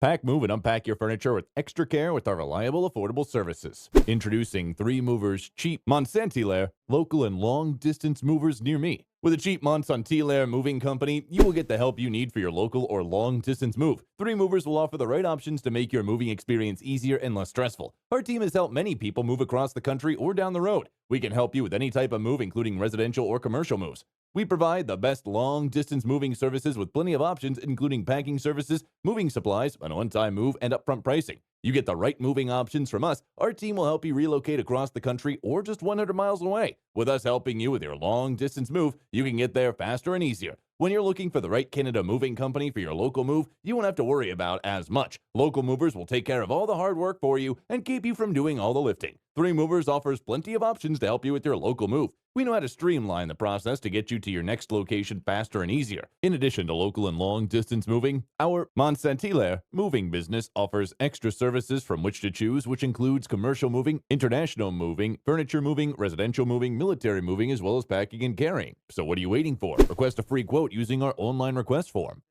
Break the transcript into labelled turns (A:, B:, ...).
A: Pack, move, and unpack your furniture with extra care with our reliable, affordable services. Introducing 3 Movers Cheap Mont-Saint Hilaire, local and long-distance movers near me. With a cheap Mont-Saint Hilaire moving company, you will get the help you need for your local or long-distance move. 3 Movers will offer the right options to make your moving experience easier and less stressful. Our team has helped many people move across the country or down the road. We can help you with any type of move, including residential or commercial moves. We provide the best long-distance moving services with plenty of options, including packing services, moving supplies, an on-time move, and upfront pricing. You get the right moving options from us. Our team will help you relocate across the country or just 100 miles away. With us helping you with your long-distance move, you can get there faster and easier. When you're looking for the right Canada moving company for your local move, you won't have to worry about as much. Local movers will take care of all the hard work for you and keep you from doing all the lifting. 3 Movers offers plenty of options to help you with your local move. We know how to streamline the process to get you to your next location faster and easier. In addition to local and long-distance moving, our Mont-Saint Hilaire moving business offers extra services from which to choose, which includes commercial moving, international moving, furniture moving, residential moving, military moving, as well as packing and carrying. So what are you waiting for? Request a free quote using our online request form.